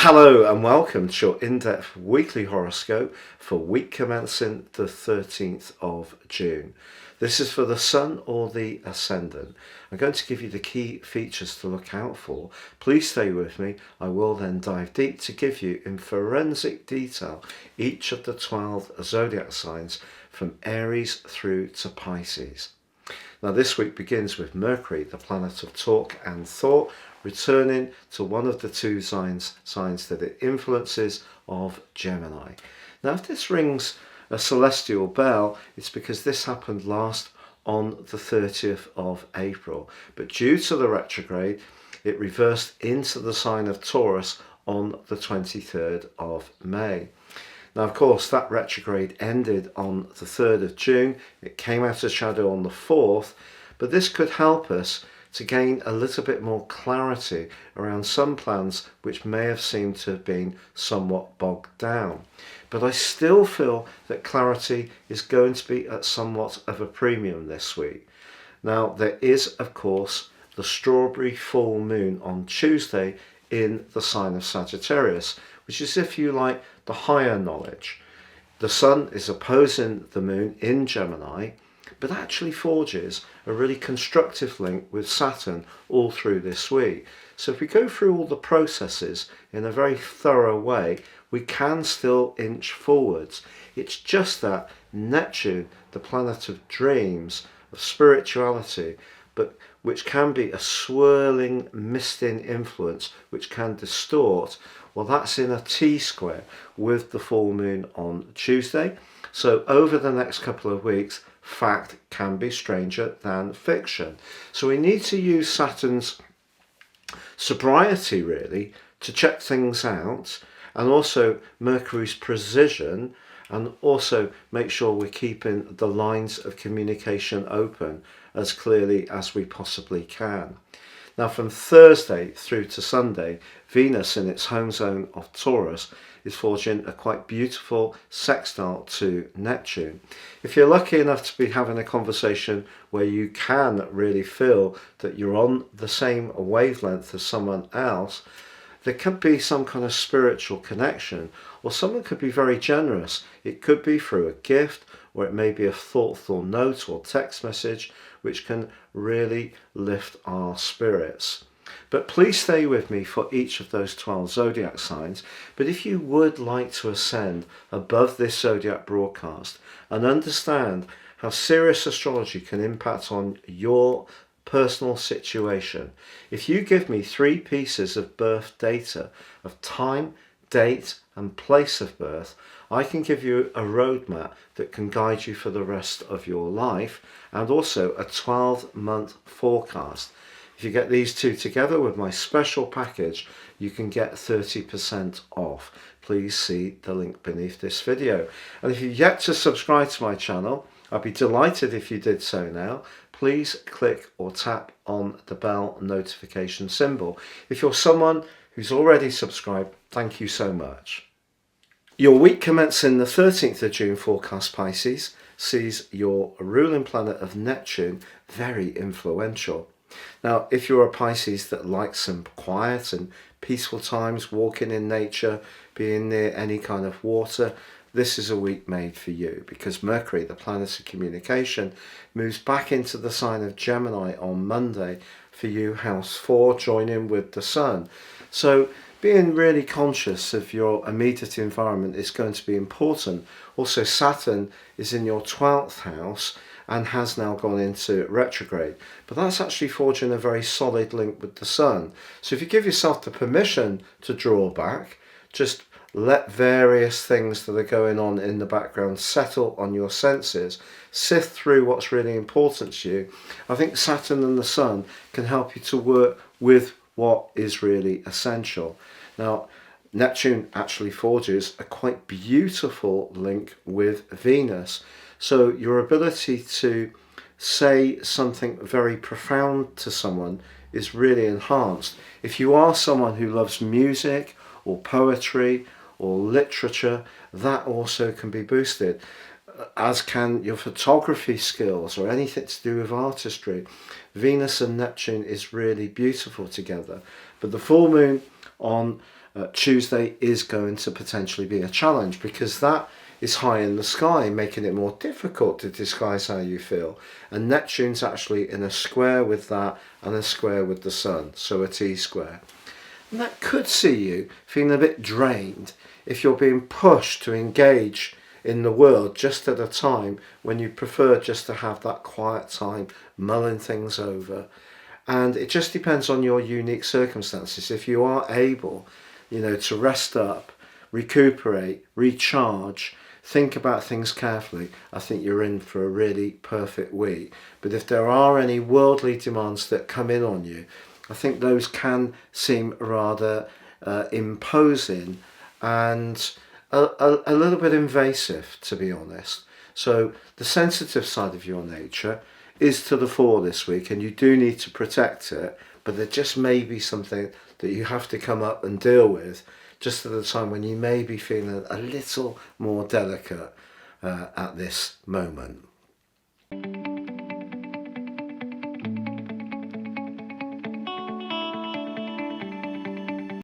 Hello and welcome to your in-depth weekly horoscope for week commencing the 13th of June. This is for the Sun or the Ascendant. I'm going to give you the key features to look out for. Please stay with me. I will then dive deep to give you in forensic detail each of the 12 zodiac signs from Aries through to Pisces. Now this week begins with Mercury, the planet of talk and thought, returning to one of the two signs that it influences of Gemini. Now if this rings a celestial bell, it's because this happened last on the 30th of April. But due to the retrograde, it reversed into the sign of Taurus on the 23rd of May. Now, of course, that retrograde ended on the 3rd of June. It came out of shadow on the 4th, but this could help us to gain a little bit more clarity around some plans which may have seemed to have been somewhat bogged down. But I still feel that clarity is going to be at somewhat of a premium this week. Now, there is, of course, the strawberry full moon on Tuesday in the sign of Sagittarius, which is, if you like, the higher knowledge. The Sun is opposing the moon in Gemini, but actually forges a really constructive link with Saturn all through this week. So if we go through all the processes in a very thorough way, we can still inch forwards. It's just that Neptune, the planet of dreams, of spirituality, but which can be a swirling, misting influence, which can distort, well, that's in a T-square with the full moon on Tuesday. So over the next couple of weeks, fact can be stranger than fiction. So we need to use Saturn's sobriety, really, to check things out, and also Mercury's precision, and also make sure we're keeping the lines of communication open as clearly as we possibly can. Now, from Thursday through to Sunday, Venus in its home zone of Taurus is forging a quite beautiful sextile to Neptune. If you're lucky enough to be having a conversation where you can really feel that you're on the same wavelength as someone else, there could be some kind of spiritual connection, or someone could be very generous. It could be through a gift, or it may be a thoughtful note or text message, which can really lift our spirits. But please stay with me for each of those 12 zodiac signs. But if you would like to ascend above this zodiac broadcast and understand how serious astrology can impact on your personal situation, if you give me 3 pieces of birth data of time, date and place of birth, I can give you a roadmap that can guide you for the rest of your life, and also a 12-month forecast. If you get these two together with my special package, you can get 30% off. Please see the link beneath this video. And if you've yet to subscribe to my channel, I'd be delighted if you did so now. Please click or tap on the bell notification symbol. If you're someone who's already subscribed, thank you so much. Your week commencing the 13th of June forecast, Pisces, sees your ruling planet of Neptune very influential. Now, if you're a Pisces that likes some quiet and peaceful times, walking in nature, being near any kind of water, this is a week made for you, because Mercury, the planet of communication, moves back into the sign of Gemini on Monday for you, house 4, joining with the Sun. So being really conscious of your immediate environment is going to be important. Also, Saturn is in your 12th house and has now gone into retrograde. But that's actually forging a very solid link with the Sun. So if you give yourself the permission to draw back, just let various things that are going on in the background settle on your senses, sift through what's really important to you. I think Saturn and the Sun can help you to work with what is really essential. Now, Neptune actually forges a quite beautiful link with Venus. So your ability to say something very profound to someone is really enhanced. If you are someone who loves music or poetry or literature, that also can be boosted, as can your photography skills or anything to do with artistry. Venus and Neptune is really beautiful together. But the full moon on Tuesday is going to potentially be a challenge because that is high in the sky, making it more difficult to disguise how you feel. And Neptune's actually in a square with that and a square with the Sun, so a T-square. And that could see you feeling a bit drained if you're being pushed to engage in the world just at a time when you prefer just to have that quiet time, mulling things over. And it just depends on your unique circumstances. If you are able, to rest up, recuperate, recharge, think about things carefully, I think you're in for a really perfect week. But if there are any worldly demands that come in on you, I think those can seem rather imposing and a little bit invasive, to be honest. So the sensitive side of your nature is to the fore this week, and you do need to protect it, but there just may be something that you have to come up and deal with just at a time when you may be feeling a little more delicate at this moment.